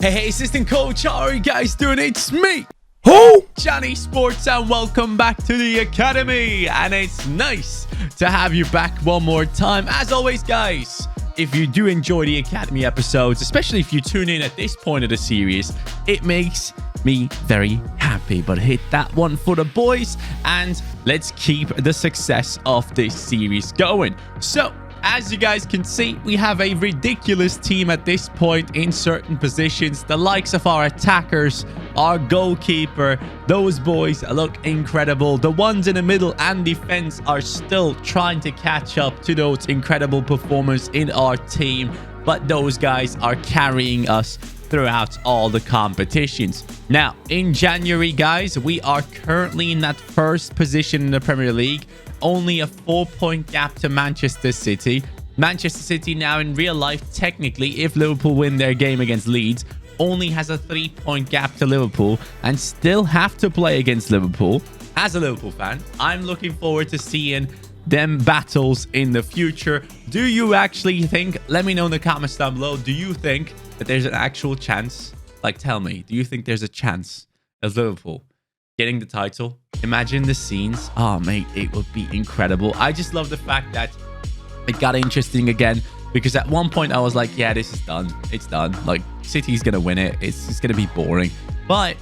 Hey, assistant coach, how are you guys doing? It's me, Johnny Sports, and welcome back to the academy. And it's nice to have you back one more time. As always, guys, if you do enjoy the academy episodes, especially if you tune in at this point of the series, it makes me very happy. But hit that one for the boys, and let's keep the success of this series going. So, as you guys can see, we have a ridiculous team at this point in certain positions. The likes of our attackers, our goalkeeper, those boys look incredible. The ones in the middle and defense are still trying to catch up to those incredible performers in our team. But those guys are carrying us throughout all the competitions. Now, in January, guys, we are currently in that first position in the Premier League. Only a 4-point gap to Manchester City. Manchester City now in real life, technically, if Liverpool win their game against Leeds, only has a 3-point gap to Liverpool and still have to play against Liverpool. As a Liverpool fan, I'm looking forward to seeing them battles in the future. Do you actually think, let me know in the comments down below, do you think that there's an actual chance? Like, tell me, do you think there's a chance of Liverpool getting the title? Imagine the scenes. Oh, mate, it would be incredible. I just love the fact that it got interesting again, because at one point I was like, yeah, this is done. It's done. Like, City's going to win it. It's just going to be boring. But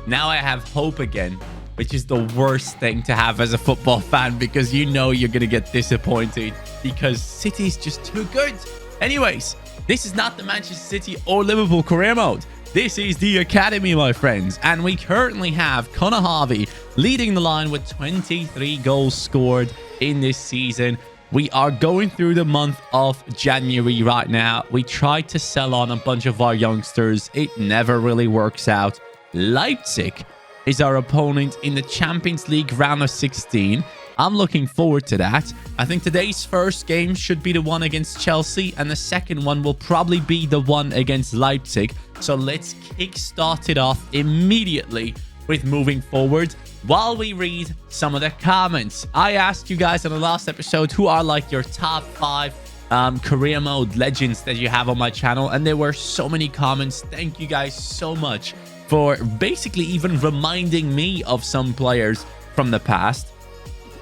now I have hope again, which is the worst thing to have as a football fan, because you know you're going to get disappointed because City's just too good. Anyways, this is not the Manchester City or Liverpool career mode. This is the academy, my friends, and we currently have Conor Harvey leading the line with 23 goals scored in this season. We are going through the month of January right now. We tried to sell on a bunch of our youngsters. It never really works out. Leipzig is our opponent in the Champions League round of 16. I'm looking forward to that. I think today's first game should be the one against Chelsea, and the second one will probably be the one against Leipzig. So let's kickstart it off immediately with moving forward while we read some of the comments. I asked you guys in the last episode who are like your top 5 career mode legends that you have on my channel, and there were so many comments. Thank you guys so much for basically even reminding me of some players from the past,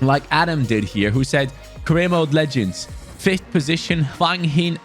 like Adam did here, who said career mode legends, 5th position, Hwang In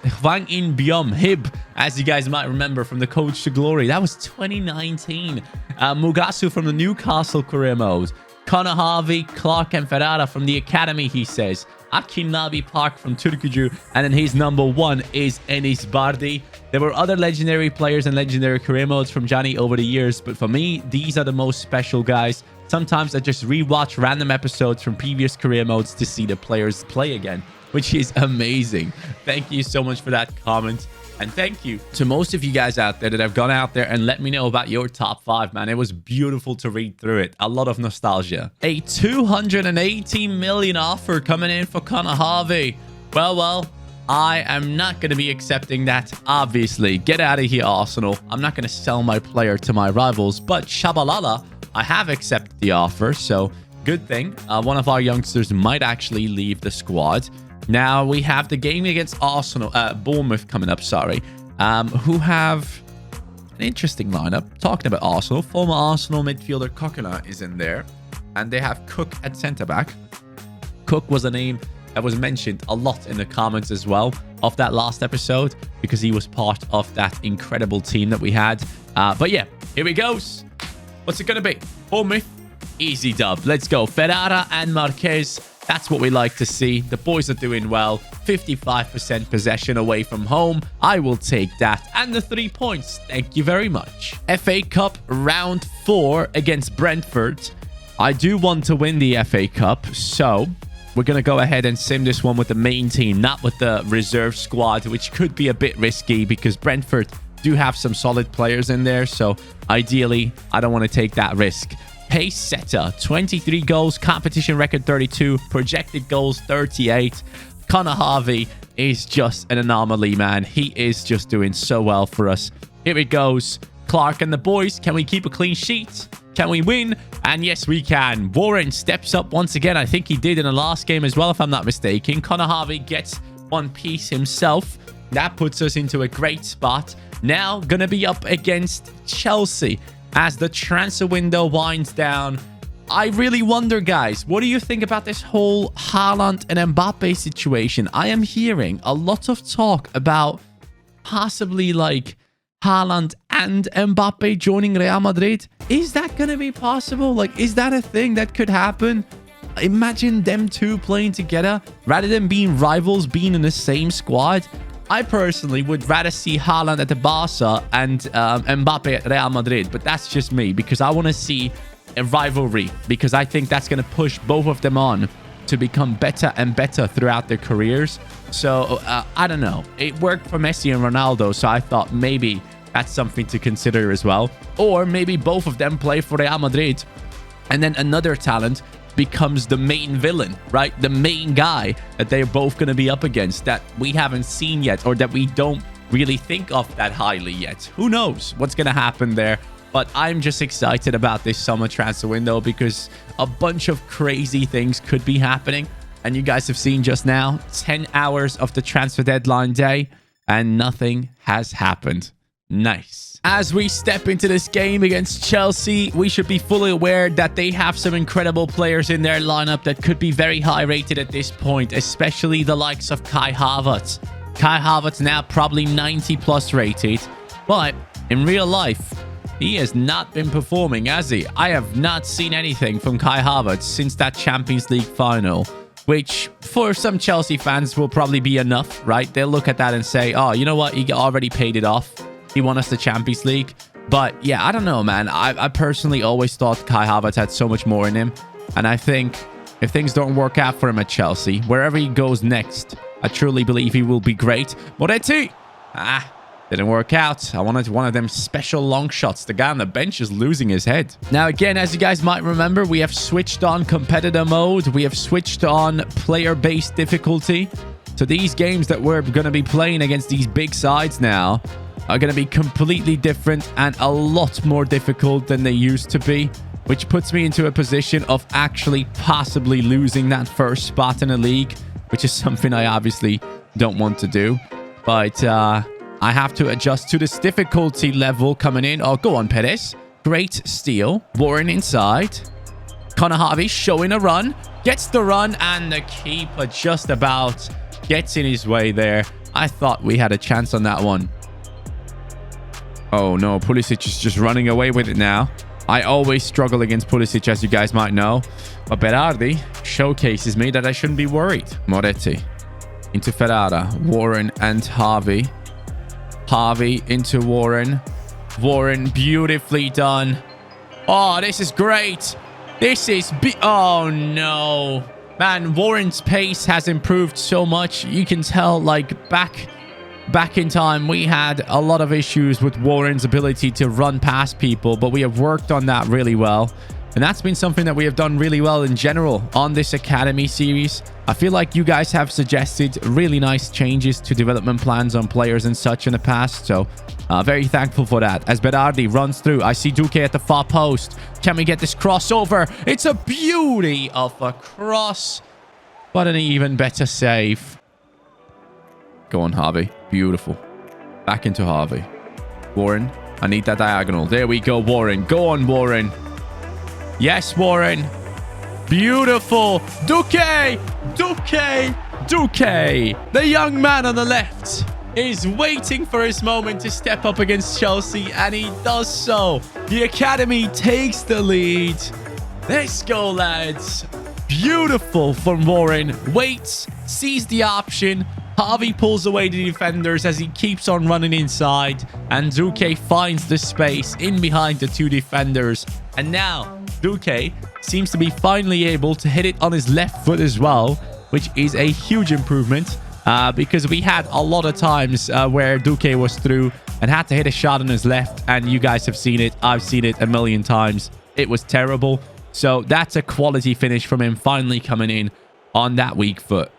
Byum Hib, as you guys might remember from the Coach to Glory. That was 2019. Mugasu from the Newcastle career mode. Conor Harvey, Clark and Ferrara from the academy, he says. Akin Nabi Park from Turkuju, and then his number 1 is Enis Bardi. There were other legendary players and legendary career modes from Johnny over the years, but for me, these are the most special guys. Sometimes I just rewatch random episodes from previous career modes to see the players play again, which is amazing. Thank you so much for that comment. And thank you to most of you guys out there that have gone out there and let me know about your top 5, man. It was beautiful to read through it. A lot of nostalgia. A 280 million offer coming in for Conor Harvey. Well, I am not going to be accepting that, obviously. Get out of here, Arsenal. I'm not going to sell my player to my rivals, but Shabalala, I have accepted the offer, so good thing. One of our youngsters might actually leave the squad. Now we have the game against Arsenal, Bournemouth coming up, sorry, who have an interesting lineup. Talking about Arsenal, former Arsenal midfielder Coquelin is in there, and they have Cook at centre-back. Cook was a name that was mentioned a lot in the comments as well of that last episode, because he was part of that incredible team that we had. But yeah, here he goes. What's it going to be? Bournemouth, easy dub. Let's go. Ferrara and Marquez. That's what we like to see. The boys are doing well. 55% possession away from home. I will take that. And the 3 points. Thank you very much. FA Cup round 4 against Brentford. I do want to win the FA Cup, so we're going to go ahead and sim this one with the main team, not with the reserve squad, which could be a bit risky because Brentford do have some solid players in there. So ideally, I don't want to take that risk. Pace setter, 23 goals, competition record 32, projected goals 38. Conor Harvey is just an anomaly, man. He is just doing so well for us. Here it goes. Clark and the boys, can we keep a clean sheet? Can we win? And yes, we can. Warren steps up once again. I think he did in the last game as well, if I'm not mistaken. Conor Harvey gets one piece himself. that puts us into a great spot. Now, gonna be up against Chelsea as the transfer window winds down. I really wonder, guys, what do you think about this whole Haaland and Mbappe situation? I am hearing a lot of talk about possibly like Haaland and Mbappe joining Real Madrid. Is that going to be possible? Like, is that a thing that could happen? Imagine them two playing together rather than being rivals, being in the same squad. I personally would rather see Haaland at the Barca and Mbappe at Real Madrid, but that's just me because I want to see a rivalry, because I think that's going to push both of them on to become better and better throughout their careers. So I don't know. It worked for Messi and Ronaldo, so I thought maybe that's something to consider as well. Or maybe both of them play for Real Madrid and then another talent becomes the main villain, right? The main guy that they're both going to be up against that we haven't seen yet, or that we don't really think of that highly yet. Who knows what's going to happen there? But I'm just excited about this summer transfer window because a bunch of crazy things could be happening. And you guys have seen just now, 10 hours of the transfer deadline day, and nothing has happened. Nice. As we step into this game against Chelsea, we should be fully aware that they have some incredible players in their lineup that could be very high rated at this point, especially the likes of Kai Havertz. Kai Havertz now probably 90 plus rated, but in real life, he has not been performing, has he? I have not seen anything from Kai Havertz since that Champions League final, which for some Chelsea fans will probably be enough, right? They'll look at that and say, oh, you know what? He already paid it off. He won us the Champions League. But yeah, I don't know, man. I personally always thought Kai Havertz had so much more in him. And I think if things don't work out for him at Chelsea, wherever he goes next, I truly believe he will be great. Moretti! Didn't work out. I wanted one of them special long shots. The guy on the bench is losing his head. Now, again, as you guys might remember, we have switched on competitor mode. We have switched on player-based difficulty. So these games that we're going to be playing against these big sides now are going to be completely different and a lot more difficult than they used to be, which puts me into a position of actually possibly losing that first spot in the league, which is something I obviously don't want to do. But, I have to adjust to this difficulty level coming in. Oh, go on, Perez. Great steal. Warren inside. Connor Harvey showing a run. Gets the run, and the keeper just about gets in his way there. I thought we had a chance on that one. Oh, no. Pulisic is just running away with it now. I always struggle against Pulisic, as you guys might know. But Berardi showcases me that I shouldn't be worried. Moretti into Ferrara. Warren and Harvey. Harvey into Warren. Warren, beautifully done. Oh, this is great. This is... oh, no. Man, Warren's pace has improved so much. You can tell, like, back in time, we had a lot of issues with Warren's ability to run past people, but we have worked on that really well. And that's been something that we have done really well in general on this Academy series. I feel like you guys have suggested really nice changes to development plans on players and such in the past. So very thankful for that. As Berardi runs through, I see Duque at the far post. Can we get this crossover? It's a beauty of a cross, but an even better save. Go on, Harvey. Beautiful. Back into Harvey. Warren, I need that diagonal. There we go, Warren. Go on, Warren. Yes, Warren. Beautiful. Duque. Duque. Duque. The young man on the left is waiting for his moment to step up against Chelsea, and he does so. The Academy takes the lead. Let's go, lads. Beautiful from Warren. Waits, sees the option. Harvey pulls away the defenders as he keeps on running inside, and Duque finds the space in behind the two defenders. And now Duque seems to be finally able to hit it on his left foot as well, which is a huge improvement because we had a lot of times where Duque was through and had to hit a shot on his left, and you guys have seen it. I've seen it a million times. It was terrible. So that's a quality finish from him finally coming in on that weak foot.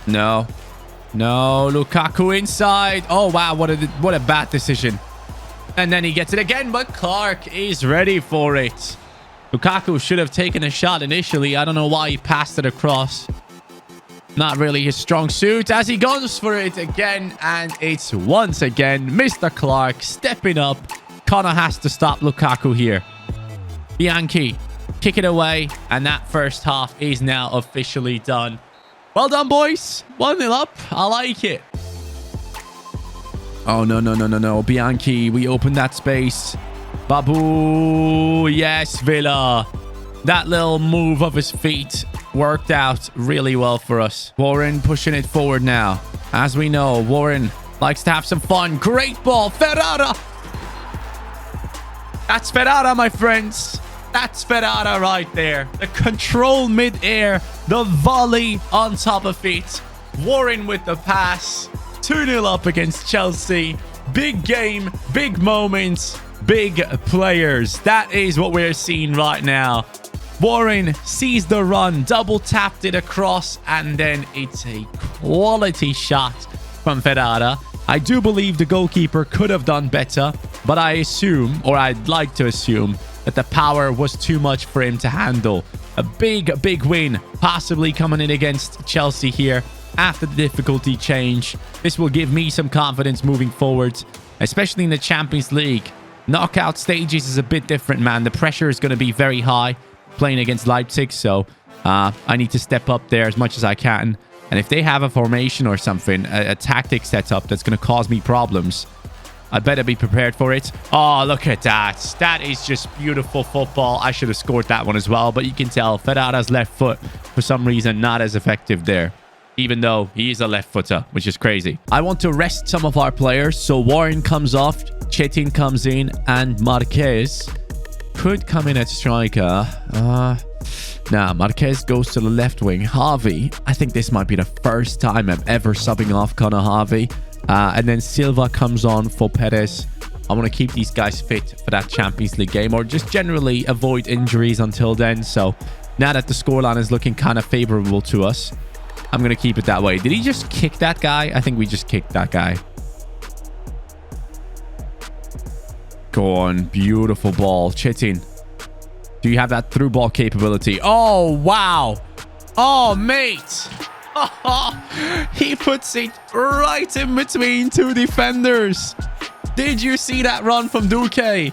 No. No, Lukaku inside. Oh, wow. What a bad decision. And then he gets it again, but Clark is ready for it. Lukaku should have taken a shot initially. I don't know why he passed it across. Not really his strong suit as he goes for it again. And it's once again Mr. Clark stepping up. Connor has to stop Lukaku here. Bianchi, kick it away. And that first half is now officially done. Well done, boys. 1-0 up. I like it. Oh, no. Bianchi, we opened that space. Babu. Yes, Villa. That little move of his feet worked out really well for us. Warren pushing it forward now. As we know, Warren likes to have some fun. Great ball. Ferrara. That's Ferrara, my friends. That's Ferrara right there. The control mid-air. The volley on top of it. Warren with the pass. 2-0 up against Chelsea. Big game. Big moments. Big players. That is what we're seeing right now. Warren sees the run, double tapped it across, and then it's a quality shot from Ferrara. I do believe the goalkeeper could have done better, but I assume, or I'd like to assume, that the power was too much for him to handle. A big win, possibly coming in against Chelsea here after the difficulty change. This will give me some confidence moving forward, especially in the Champions League. Knockout stages is a bit different, man. The pressure is going to be very high playing against Leipzig, so I need to step up there as much as I can. And if they have a formation or something, a tactic set up that's going to cause me problems, I better be prepared for it. Oh, look at that. That is just beautiful football. I should have scored that one as well, but you can tell Ferrara's left foot, for some reason, not as effective there, even though he is a left footer, which is crazy. I want to rest some of our players, so Warren comes off, Chetin comes in, and Marquez could come in at striker. Marquez goes to the left wing. Harvey, I think this might be the first time I'm ever subbing off Connor Harvey. And then Silva comes on for Perez. I want to keep these guys fit for that Champions League game, or just generally avoid injuries until then. So now that the scoreline is looking kind of favorable to us, I'm going to keep it that way. Did he just kick that guy? I think we just kicked that guy. Go on. Beautiful ball. Chetin. Do you have that through ball capability? Oh, wow. Oh, mate. He puts it right in between two defenders. Did you see that run from Duque?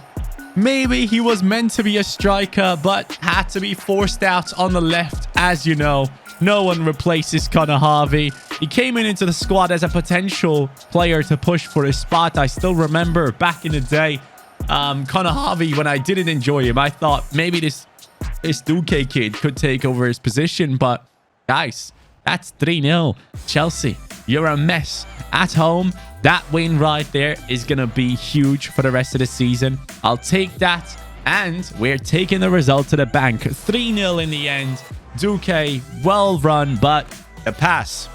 Maybe he was meant to be a striker, but had to be forced out on the left. As you know, no one replaces Connor Harvey. He came into the squad as a potential player to push for his spot. I still remember back in the day, Connor Harvey, when I didn't enjoy him, I thought maybe this Duque kid could take over his position. But guys, that's 3-0. Chelsea, you're a mess. At home, that win right there is going to be huge for the rest of the season. I'll take that. And we're taking the result to the bank. 3-0 in the end. Duque, well run, but the pass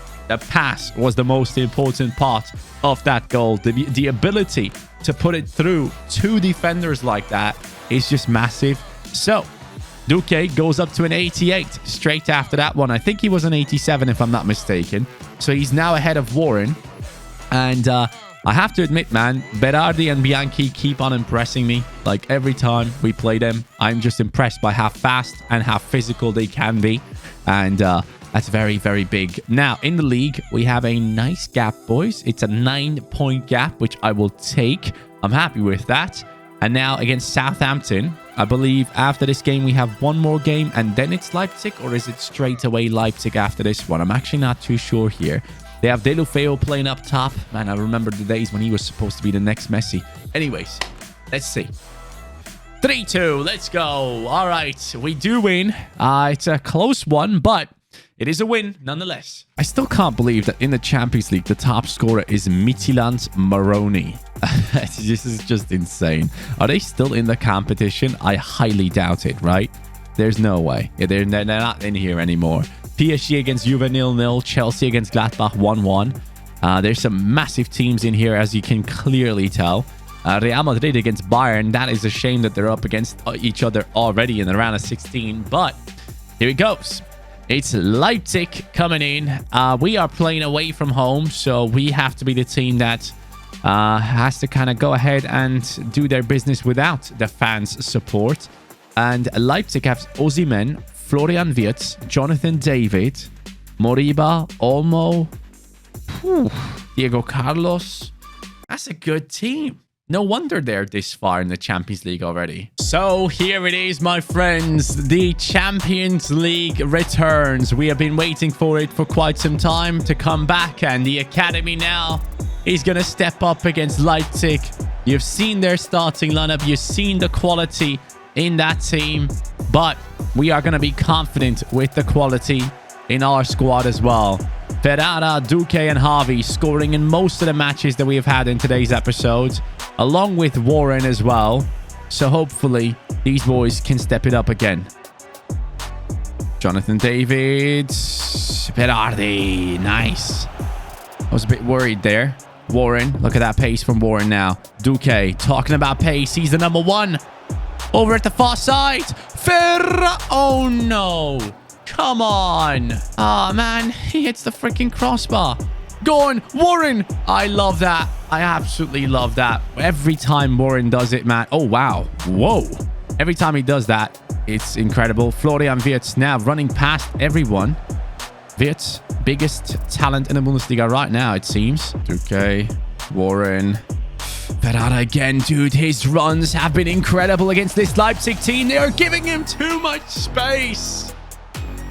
was the most important part of that goal. The ability to put it through two defenders like that is just massive. So Duque goes up to an 88 straight after that one. I think he was an 87 if I'm not mistaken. So he's now ahead of Warren. And I have to admit, man, Berardi and Bianchi keep on impressing me. Like every time we play them, I'm just impressed by how fast and how physical they can be. And that's very, very big. Now, in the league, we have a nice gap, boys. It's a 9-point gap, which I will take. I'm happy with that. And now against Southampton, I believe after this game, we have one more game and then it's Leipzig, or is it straight away Leipzig after this one? I'm actually not too sure here. They have Deulofeu playing up top. Man, I remember the days when he was supposed to be the next Messi. Anyways, let's see. 3-2. Let's go. All right. We do win. It's a close one, but it is a win nonetheless. I still can't believe that in the Champions League, the top scorer is Midtjylland Maroni. This is just insane. Are they still in the competition? I highly doubt it, right? There's no way. They're not in here anymore. PSG against Juve 0-0. Chelsea against Gladbach 1-1. There's some massive teams in here, as you can clearly tell. Real Madrid against Bayern. That is a shame that they're up against each other already in the round of 16. But here it goes. It's Leipzig coming in. We are playing away from home, so we have to be the team that has to kind of go ahead and do their business without the fans' support. And Leipzig have Osimhen, Florian Wirtz, Jonathan David, Moriba, Olmo, Diego Carlos. That's a good team. No wonder they're this far in the Champions League already. So here it is, my friends. The Champions League returns. We have been waiting for it for quite some time to come back. And the Academy now is going to step up against Leipzig. You've seen their starting lineup. You've seen the quality in that team. But we are going to be confident with the quality in our squad as well. Ferrara, Duque, and Harvey scoring in most of the matches that we have had in today's episode, along with Warren as well. So hopefully these boys can step it up again. Jonathan David, Berardi, nice. I was a bit worried there. Warren, look at that pace from Warren now. Duque, talking about pace, he's the number one. Over at the far side, Ferrara, oh no. Come on. Oh, man. He hits the freaking crossbar. Go on, Warren. I love that. I absolutely love that. Every time Warren does it, man. Oh, wow. Whoa. Every time he does that, it's incredible. Florian Wirtz now running past everyone. Wirtz, biggest talent in the Bundesliga right now, it seems. Okay. Warren. Ferrara again, dude. His runs have been incredible against this Leipzig team. They are giving him too much space.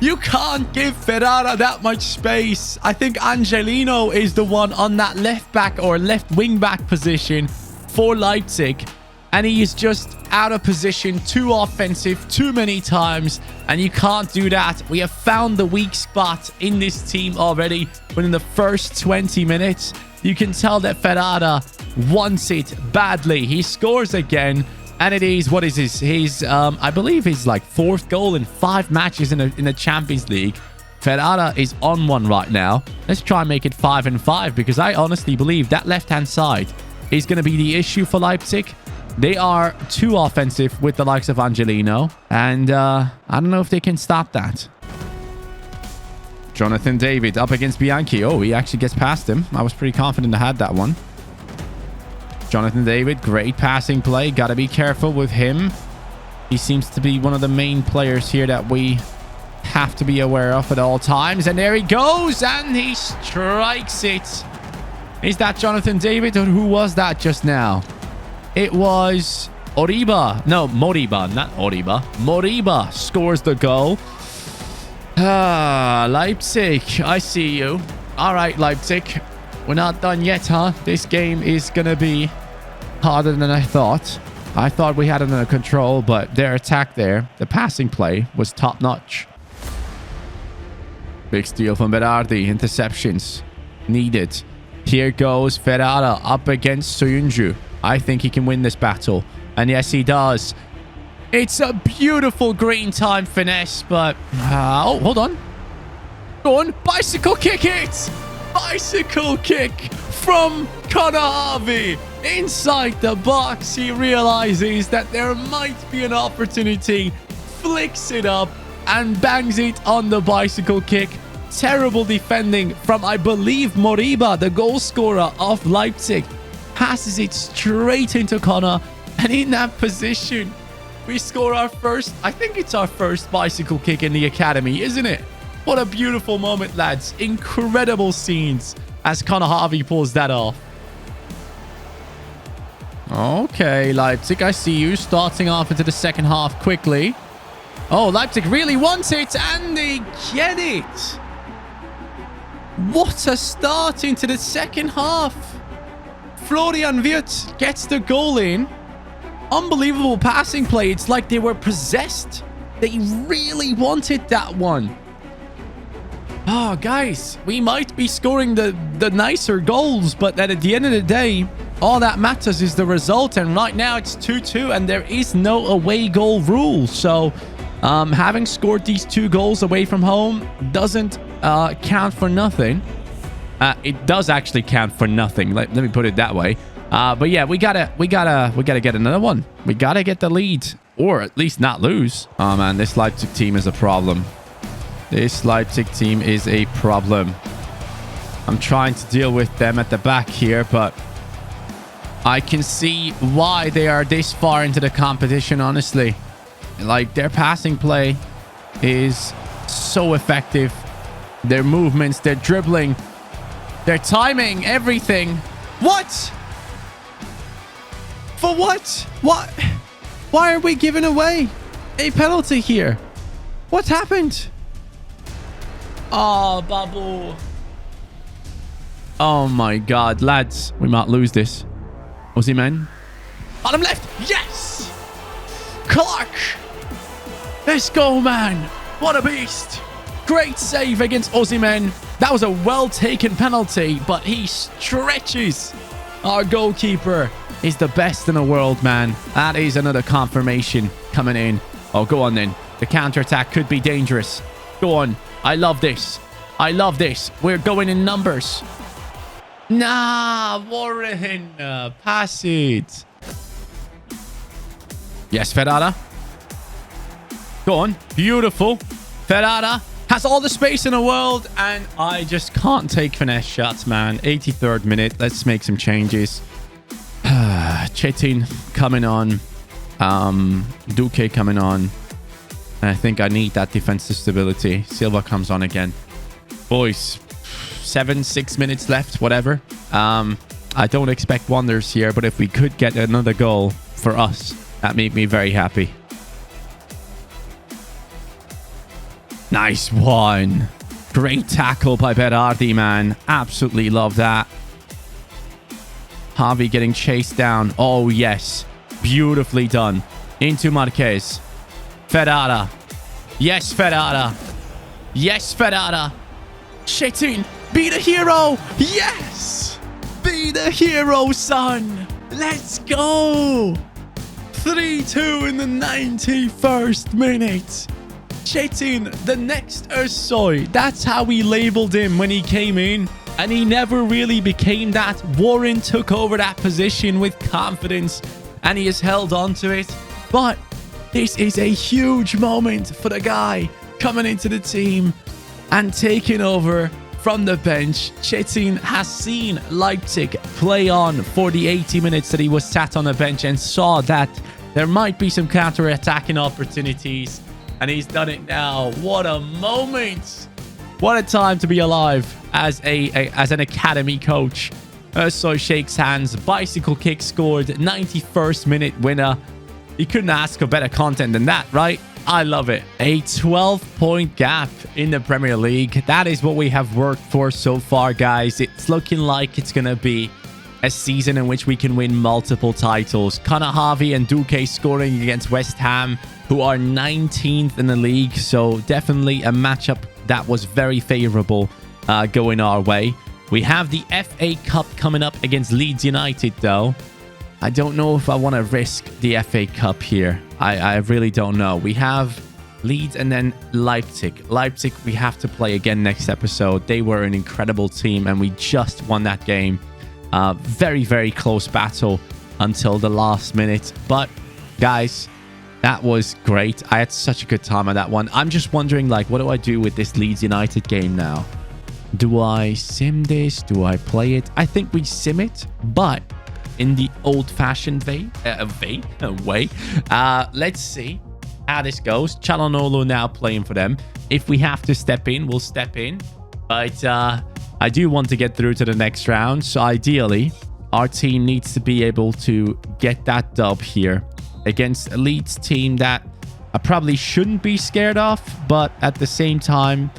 You can't give Ferrara that much space. I think Angelino is the one on that left back or left wing back position for Leipzig. And he is just out of position, too offensive, too many times. And you can't do that. We have found the weak spot in this team already. But in the first 20 minutes, you can tell that Ferrara wants it badly. He scores again. And it is, what is his I believe his like 4th goal in 5 matches in the Champions League. Ferrara is on one right now. Let's try and make it 5-5 because I honestly believe that left-hand side is going to be the issue for Leipzig. They are too offensive with the likes of Angelino. And I don't know if they can stop that. Jonathan David up against Bianchi. Oh, he actually gets past him. I was pretty confident I had that one. Jonathan David, great passing play. Got to be careful with him. He seems to be one of the main players here that we have to be aware of at all times. And there he goes, and he strikes it. Is that Jonathan David, or who was that just now? It was Oriba. No, Moriba, not Oriba. Moriba scores the goal. Leipzig, I see you. All right, Leipzig. We're not done yet, huh? This game is going to be harder than I thought. I thought we had it under control, but their attack there, the passing play, was top-notch. Big steal from Berardi. Interceptions needed. Here goes Ferrara up against Soyuncu. I think he can win this battle. And yes, he does. It's a beautiful green time finesse, but... oh, hold on. Go on. Bicycle kick it! Bicycle kick from Connor Harvey. Inside the box, he realizes that there might be an opportunity, flicks it up, and bangs it on the bicycle kick. Terrible defending from, I believe, Moriba, the goal scorer of Leipzig. Passes it straight into Connor, and in that position, we score our first, I think it's our first bicycle kick in the academy, isn't it? What a beautiful moment, lads. Incredible scenes as Connor Harvey pulls that off. Okay, Leipzig, I see you starting off into the second half quickly. Oh, Leipzig really wants it, and they get it. What a start into the second half. Florian Wirtz gets the goal in. Unbelievable passing play. It's like they were possessed. They really wanted that one. Oh, guys, we might be scoring the nicer goals, but at the end of the day, all that matters is the result. And right now it's 2-2, and there is no away goal rule. So having scored these 2 goals away from home doesn't count for nothing. It does actually count for nothing. Let me put it that way. But yeah, we gotta get another one. We gotta get the lead, or at least not lose. Oh man, this Leipzig team is a problem. This Leipzig team is a problem. I'm trying to deal with them at the back here, but I can see why they are this far into the competition, honestly. Like, their passing play is so effective. Their movements, their dribbling, their timing, everything. What? For what? What? Why are we giving away a penalty here? What happened? Oh, Babu. Oh my God, lads. We might lose this. Osimhen. Bottom left. Yes! Clark. Let's go, man. What a beast. Great save against Osimhen. That was a well-taken penalty, but he stretches. Our goalkeeper is the best in the world, man. That is another confirmation coming in. Oh, go on then. The counter-attack could be dangerous. Go on. I love this. I love this. We're going in numbers. Nah, Warren. Pass it. Yes, Ferrara. Go on. Beautiful. Ferrara has all the space in the world, and I just can't take finesse shots, man. 83rd minute. Let's make some changes. Chetin coming on. Duque coming on. And I think I need that defensive stability. Silva comes on again. Boys, 6 minutes left, whatever. I don't expect wonders here, but if we could get another goal for us, that made me very happy. Nice one. Great tackle by Berardi, man. Absolutely love that. Javi getting chased down. Oh, yes. Beautifully done. Into Marquez. Ferrara. Yes, Ferrara. Yes, Ferrara. Chetin. Be the hero. Yes. Be the hero, son. Let's go. 3-2 in the 91st minute. Chetin, the next Ersoy. That's how we labeled him when he came in. And he never really became that. Warren took over that position with confidence. And he has held on to it. But this is a huge moment for the guy coming into the team and taking over from the bench. Chetin has seen Leipzig play on for the 80 minutes that he was sat on the bench and saw that there might be some counter-attacking opportunities. And he's done it now. What a moment. What a time to be alive as an academy coach. So shakes hands. Bicycle kick scored. 91st minute winner. You couldn't ask for better content than that, right? I love it. A 12-point gap in the Premier League. That is what we have worked for so far, guys. It's looking like it's going to be a season in which we can win multiple titles. Connor Harvey and Duque scoring against West Ham, who are 19th in the league. So definitely a matchup that was very favorable going our way. We have the FA Cup coming up against Leeds United, though. I don't know if I want to risk the FA Cup here. I really don't know. We have Leeds and then Leipzig. Leipzig, we have to play again next episode. They were an incredible team, and we just won that game. Very, very close battle until the last minute. But, guys, that was great. I had such a good time on that one. I'm just wondering, like, what do I do with this Leeds United game now? Do I sim this? Do I play it? I think we sim it, but in the old-fashioned way. Let's see how this goes. Çalhanoğlu now playing for them. If we have to step in, we'll step in. But I do want to get through to the next round. So ideally, our team needs to be able to get that dub here against a Leeds team that I probably shouldn't be scared of. But at the same time,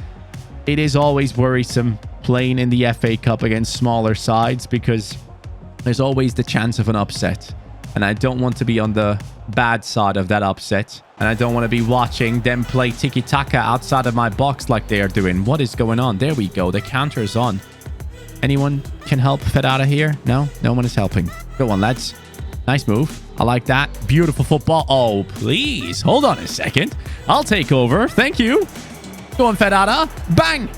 it is always worrisome playing in the FA Cup against smaller sides because there's always the chance of an upset. And I don't want to be on the bad side of that upset. And I don't want to be watching them play tiki-taka outside of my box like they are doing. What is going on? There we go. The counter is on. Anyone can help Ferrara here? No? No one is helping. Go on, lads. Nice move. I like that. Beautiful football. Oh, please. Hold on a second. I'll take over. Thank you. Go on, Ferrara. Bang.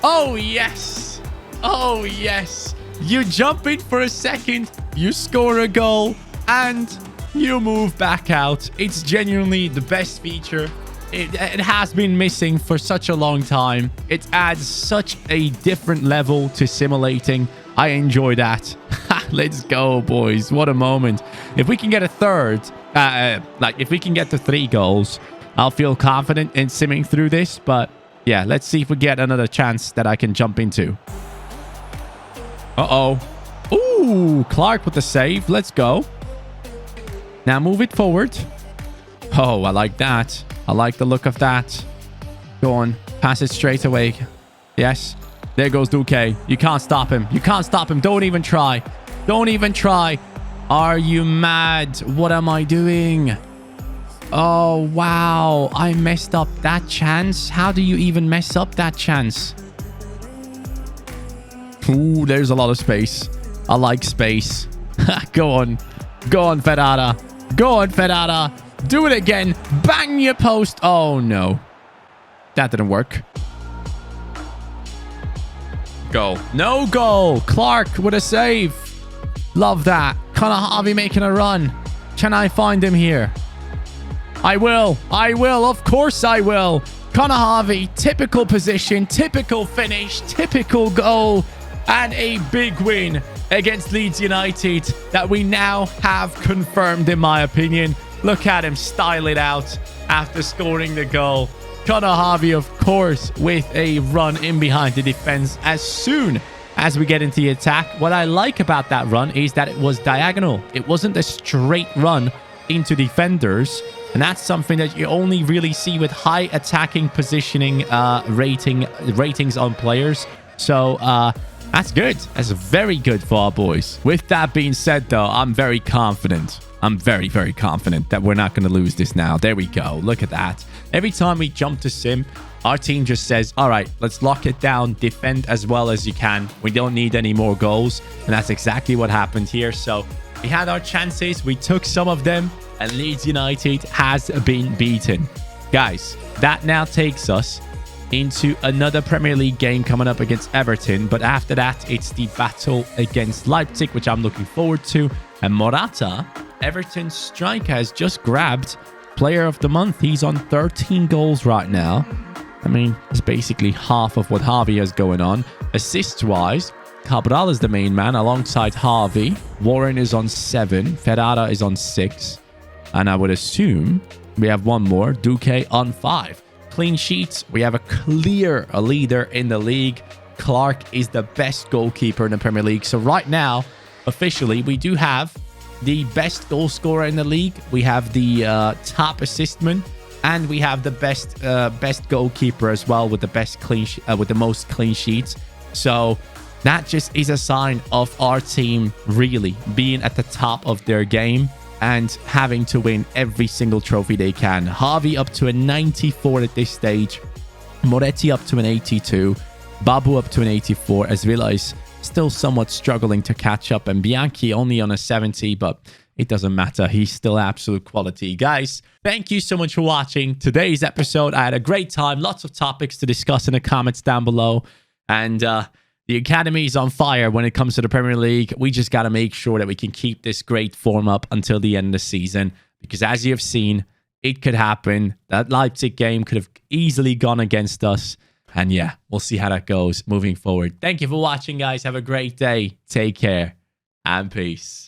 Oh, yes. Oh, yes. You jump in for a second. You score a goal. And you move back out. It's genuinely the best feature. It has been missing for such a long time. It adds such a different level to simulating. I enjoy that. Let's go, boys. What a moment. If we can get a third, if we can get to 3 goals, I'll feel confident in simming through this. But Yeah, let's see if we get another chance that I can jump into. Uh-oh. Ooh, Clark with the save. Let's go. Now move it forward. Oh, I like that. I like the look of that. Go on. Pass it straight away. Yes. There goes Duque. You can't stop him. You can't stop him. Don't even try. Don't even try. Are you mad? What am I doing? Oh, wow. I messed up that chance. How do you even mess up that chance? Ooh, there's a lot of space. I like space. Go on. Go on, Ferrara. Go on, Ferrara. Do it again. Bang your post. Oh, no. That didn't work. Goal. No goal. Clark with a save. Love that. Connor Harvey making a run. Can I find him here? I will. I will. Of course I will. Connor Harvey. Typical position. Typical finish. Typical goal. And a big win against Leeds United that we now have confirmed, in my opinion. Look at him style it out after scoring the goal. Connor Harvey, of course, with a run in behind the defense as soon as we get into the attack. What I like about that run is that it was diagonal. It wasn't a straight run into defenders. And that's something that you only really see with high attacking positioning ratings on players. So, that's good. That's very good for our boys. With that being said, though, I'm very confident. I'm very, very confident that we're not going to lose this now. There we go. Look at that. Every time we jump to sim, our team just says, all right, let's lock it down. Defend as well as you can. We don't need any more goals. And that's exactly what happened here. So we had our chances. We took some of them. And Leeds United has been beaten. Guys, that now takes us into another Premier League game coming up against Everton. But after that, it's the battle against Leipzig, which I'm looking forward to. And Morata, Everton's striker, has just grabbed Player of the Month. He's on 13 goals right now. I mean, it's basically half of what Harvey has going on. Assists-wise, Cabral is the main man alongside Harvey. Warren is on 7. Ferrara is on 6. And I would assume we have one more, Duque, on 5. Clean sheets, we have a clear leader in the league. Clark is the best goalkeeper in the Premier League. So right now, officially, we do have the best goal scorer in the league. We have the top assistman, and we have the best goalkeeper as well with the best with the most clean sheets. So that just is a sign of our team really being at the top of their game and having to win every single trophy they can. Harvey up to a 94 at this stage. Moretti up to an 82. Babu up to an 84. As Villa is still somewhat struggling to catch up. And Bianchi only on a 70, but it doesn't matter. He's still absolute quality. Guys, thank you so much for watching today's episode. I had a great time. Lots of topics to discuss in the comments down below. And the academy is on fire when it comes to the Premier League. We just got to make sure that we can keep this great form up until the end of the season. Because as you have seen, it could happen. That Leipzig game could have easily gone against us. And yeah, we'll see how that goes moving forward. Thank you for watching, guys. Have a great day. Take care and peace.